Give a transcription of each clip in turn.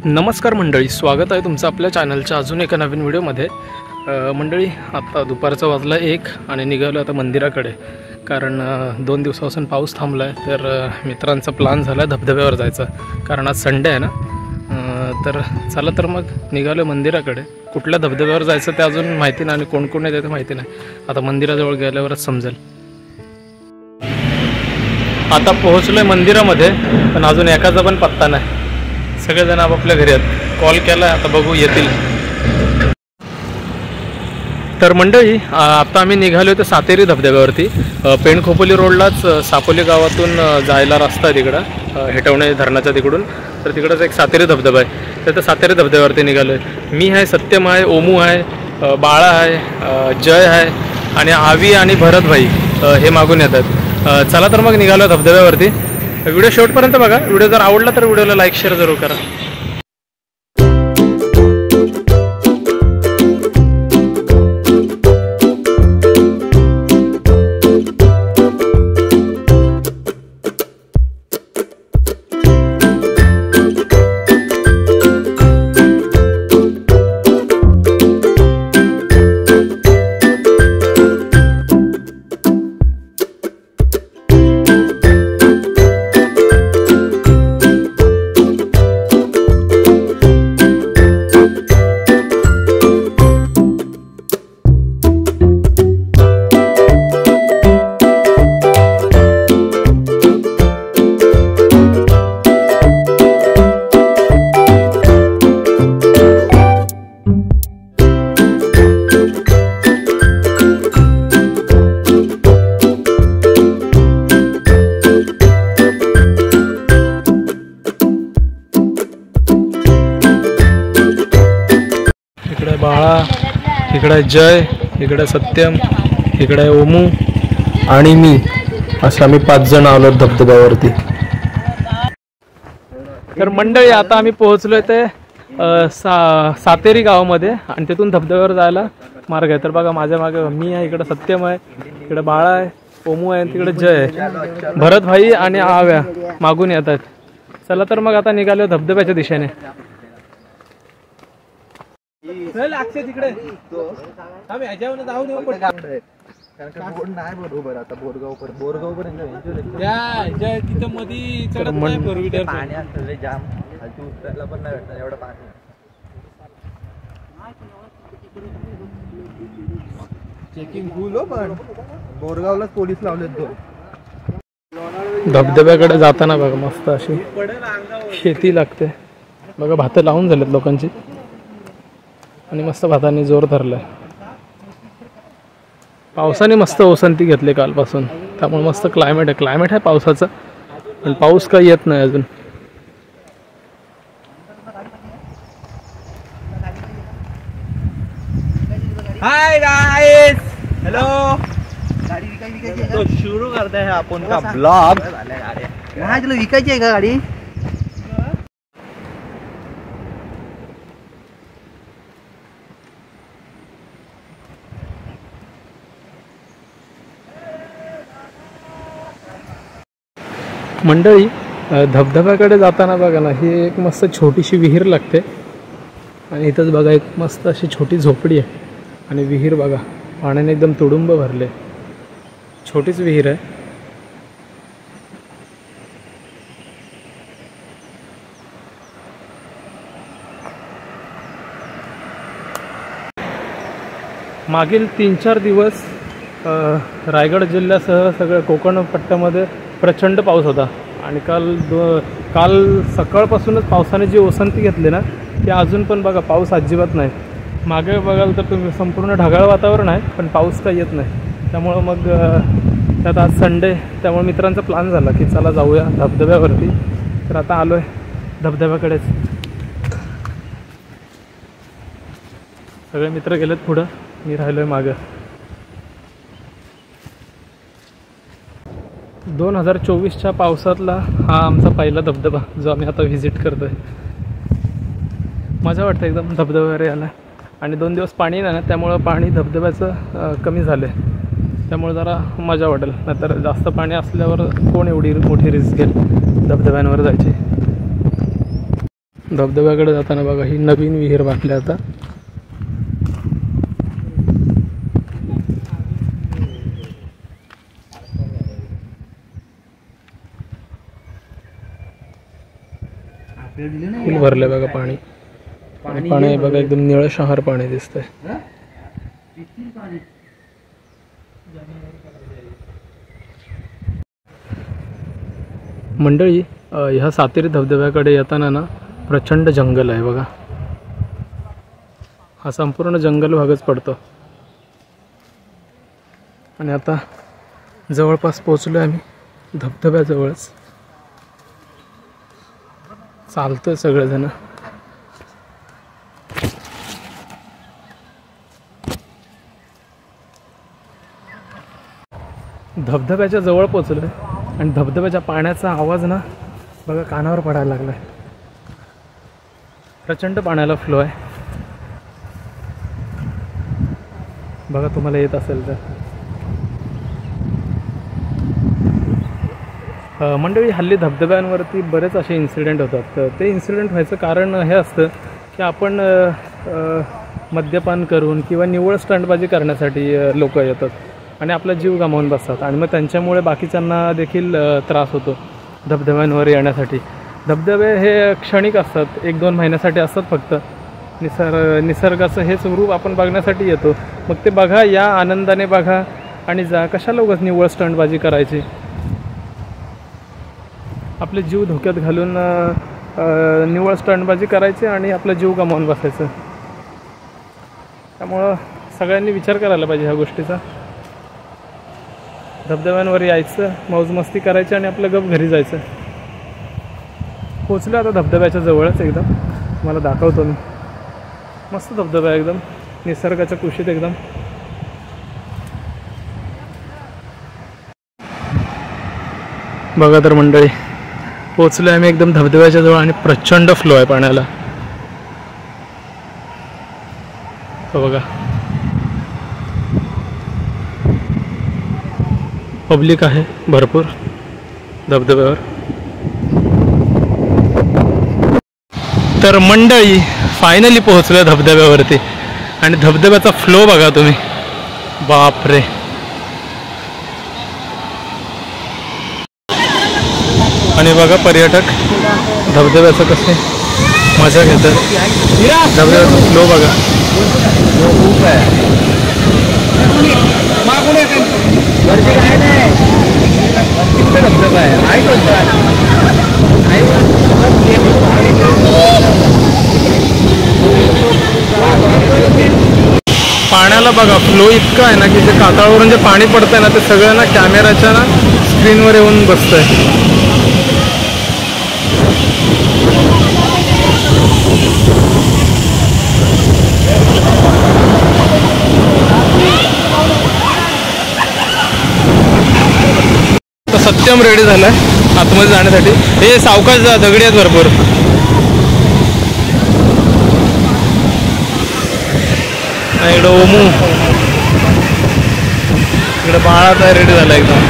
नमस्कार मंडळी, स्वागत आहे तुमचं आपल्या चॅनलच्या अजून एका नवीन व्हिडिओमध्ये। मंडळी, आता दुपारचा वाजला 1 आणि निघालो आता मंदिराकडे, कारण 2 दिवसापासून पाऊस थांबला आहे। तर मित्रांचा प्लॅन झाला धबधब्यावर जायचा, कारण आज संडे आहे ना। तर चला तर मग निघालो मंदिराकडे। कुठल्या धबधब्यावर जायचं ते अजून माहिती नाही आणि कोण कोण येते ते माहिती नाही, आता मंदिराजवळ गेल्यावरच समजेल। आता पोहोचलोय मंदिरामध्ये, पण अजून एकाचा पण पत्ता नाही। सगळेजण आपापल्या घरी आहेत, कॉल केला आता बघू येतील। तर मंडळी, आता आम्ही निघालो होतो सातेरी धबधब्यावरती। पेणखोपोली रोडलाच सापोली गावातून जायला रस्ता आहे तिकडं, हेटवणे धरणाच्या तिकडून। तर तिकडंच एक सातेरी धबधबा आहे, तर सातेरी धबधब्यावरती निघालो आहे। मी आहे, सत्यम आहे, ओमू आहे, बाळा आहे, जय आहे आणि आवी आणि भरत भाई हे मागून येतात। चला तर मग निघालो धबधब्यावरती। व्हिडिओ शेवटपर्यंत बघा। व्हिडिओ जर आवडला तर व्हिडिओला लाईक शेअर जरूर करा। बाळा, इकडे जय, इकडे सत्यम, इकडे ओमू आणि मी, असे आम्ही 5 जण आलो धबधब्यावरती। तर मंडळी, आता आम्ही पोहोचलोय ते सातेरी गावामध्ये आणि तिथून धबधब्यावर जायला मार्ग आहे। तर बघा माझ्या मागे मी आहे, इकडे सत्यम आहे, इकडे बाळा आहे, ओमू आहे, तिकडे जय आहे, भरत भाई आणि आव्या मागून येतात। चला तर मग आता निघालो धबधब्याच्या दिशेने। तिकडे आम्ही ह्याच्यावर जाऊ देऊ पण रोड नाही बरोबर। आता बोरगाव पर्यंत या तिथं मध्ये चढत नाही, फोर व्हीलर पाणी असतं जाम, खाली उतरायला पण नाही भेटणार एवढं पाणी। चेकिंग फुल हो, पण बोरगावलाच पोलीस लावलेत 2। धबधब्याकडे जाताना बघा मस्त अशी शेती लागते बघा, भात लावून झालेत लोकांची आणि मस्त भातांनी जोर धरलाय। पावसाने मस्त ओसंती घेतली कालपासून, त्यामुळे मस्त क्लायमेट आहे पावसाचं, पण पाऊस काही येत नाही अजून। Hi guys, hello. तो शुरू करते हैं अपन का ब्लॉग। हाँ, चलो विकायची आहे का गाडी? मंडळी, धबधब्याकडे जाताना बघा ना, ही एक मस्त छोटीशी विहीर लागते आणि इथंच बघा एक मस्त अशी छोटी झोपडी आहे आणि विहीर बघा पाण्याने एकदम तुडुंब भरले। छोटीच विहीर आहे। मागील 3-4 दिवस रायगड जिल्ह्यासह सगळ्या कोकण पट्ट्यामध्ये प्रचंड पाऊस होता आणि काल सकाळपासूनच पावसाने जी ओसंती घेतली ना, ती अजून पण बघा पाऊस अजिबात नाही। मागे बघाल तर तुम्ही संपूर्ण ढगाळ वातावरण आहे, पण पाऊस काही येत नाही। त्यामुळं मग त्यात आज संडे, त्यामुळे मित्रांचा प्लॅन झाला की चला जाऊया धबधब्यावरती। तर आता आलो आहे धबधब्याकडेच। सगळे मित्र गेलेत पुढं, मी राहिलो आहे मागं। 2024च्या पावसातला हा आमचा पहिला धबधबा जो आम्ही आता व्हिजिट करतोय। मजा वाटते एकदम धबधब्यावर यायला, आणि 2 दिवस पाणी नाही ना, त्यामुळं पाणी धबधब्याचं कमी झालं आहे, त्यामुळे जरा मजा वाटेल। नाहीतर जास्त पाणी असल्यावर कोण एवढी मोठी रिस्क घेईल धबधब्यांवर जायची। धबधब्याकडे जाताना बघा ही नवीन विहीर बांधली आता. फुल भरलंय बघा पाणी. पाणी बघा एकदम निळं शहार पाणी दिसतंय. मंडळी ह्या सातेरी धबधब्याकडे येताना ना प्रचंड जंगल आहे बघा. हा संपूर्ण जंगल भागच पडतो. आणि आता जवळपास पोचलो आहे आम्ही धबधब्याजवळच. चालतोय सगळेजण. धबधब्याच्या जवळ पोचलोय आणि धबधब्याच्या पाण्याचा आवाज ना बघा कानावर पडायला लागलाय. प्रचंड पाण्याला फ्लो आहे बघा, तुम्हाला येत असेल तर. मंडळी हल्ली धबधब्यांवरती बरेच असे इन्सिडेंट होतात. तर ते इन्सिडेंट व्हायचं कारण हे असतं की आपण मद्यपान करून किंवा निव्वळ स्टंटबाजी करण्यासाठी लोक येतात आणि आपला जीव गमावून बसतात. आणि मग त्यांच्यामुळे बाकीच्यांना देखील त्रास होतो धबधब्यांवर येण्यासाठी. धबधबे हे क्षणिक असतात, 1-2 महिन्यासाठी असतात फक्त. निसर्गाचं हेच रूप आपण बघण्यासाठी येतो. मग ते बघा, या आनंदाने बघा आणि जा. कशाला उगाच निव्वळ स्टंटबाजी करायची, आपले जीव धोक्यात घालून निव्वळ स्टंटबाजी करायची आणि आपला जीव गमावून बसायचं. त्यामुळं सगळ्यांनी विचार करायला पाहिजे ह्या गोष्टीचा. धबधब्यांवर यायचं, मौजमस्ती करायची आणि आपलं गप घरी जायचं. पोचलो आता धबधब्याच्या जवळच. एकदम मला दाखवतो मी. मस्त धबधबा आहे एकदम निसर्गाच्या कुशीत एकदम. बघा तर मंडळी, पोचलो आम्ही एकदम धबधब्याच्या जवळ आणि प्रचंड फ्लो आहे पाण्याला. हो बघा, पब्लिक आहे भरपूर धबधब्यावर. तर मंडळी फायनली पोहोचलो धबधब्यावरती आणि धबधब्याचा फ्लो बघा तुम्ही. बापरे, आणि बघा पर्यटक धबधब्याचं कसे मजा घेतात. धबधब्याचा फ्लो बघा. पाण्याला बघा फ्लो इतका आहे ना की जे कातळावरून जे पाणी पडतंय ना ते सगळं ना कॅमेराच्या ना स्क्रीनवर येऊन बसतंय. सत्यम रेडी झालाय आतमध्ये जाण्यासाठी. हे सावकाश जा, दगडी आहेत भरपूर. इकडं ओमू, इकडं बाळाचा रेडी झाला एकदम.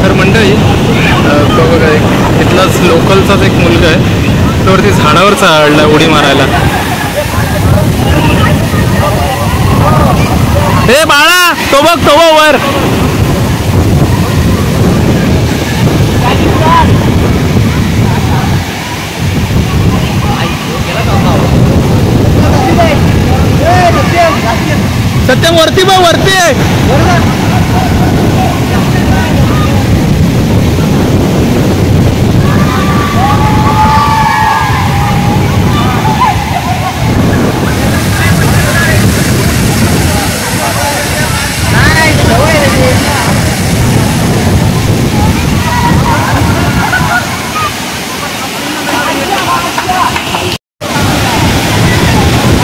तर मंडळी बघा, इथलाच लोकलचाच एक मुलगा आहे, त्यावरती झाडावर चढला उडी मारायला. हे बाळा, तो बघ, तो वर. सत्यम वरती बघ, वरती आहे.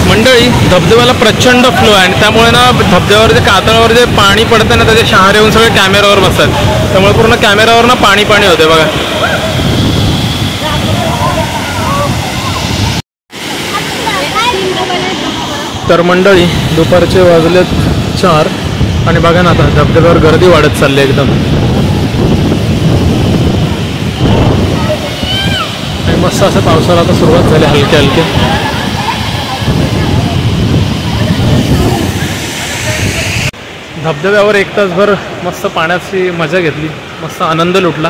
मंडळी धबधब्याला प्रचंड फ्लो आहे आणि त्यामुळे ना धबधब्यावर जे कातळावर जे पाणी पडतं ना त्याचे शहारे येऊन सगळे कॅमेऱ्यावर बसतात. त्यामुळे पूर्ण कॅमेऱ्यावर ना पाणी पाणी होते बघा. तर मंडळी दुपारचे वाजलेत 4 आणि बघा ना आता धबधब्यावर गर्दी वाढत चालली एकदम. आणि मस्त असं पावसाला आता सुरुवात झाली हलके हलके. धबधब्यावर 1 तासभर मस्त पाण्याची मजा घेतली, मस्त आनंद लुटला.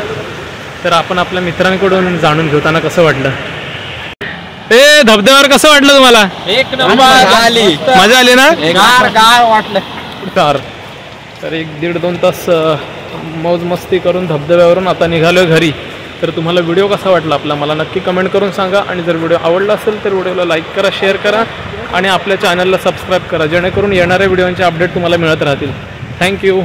तर आपण आपल्या मित्रांकडून जाणून घेऊ त्यांना कसं वाटलं. ए धबधब्यावर कसं वाटलं तुम्हाला? एक नंबर आली, मजा आली ना? गार वाटलं. कार तर 1-1.5-2 तास मौज मस्ती करून धबधब्यावरून आता निघालोय घरी. तर तुम्हाला व्हिडिओ कसा वाटला आपला मला नक्की कमेंट करून सांगा. आणि जर व्हिडिओ आवडला असेल तर व्हिडिओला लाईक करा, शेअर करा आणि आपल्या चॅनलला सबस्क्राईब करा, जेणेकरून येणाऱ्या व्हिडिओचे अपडेट तुम्हाला मिळत राहतील. थँक्यू.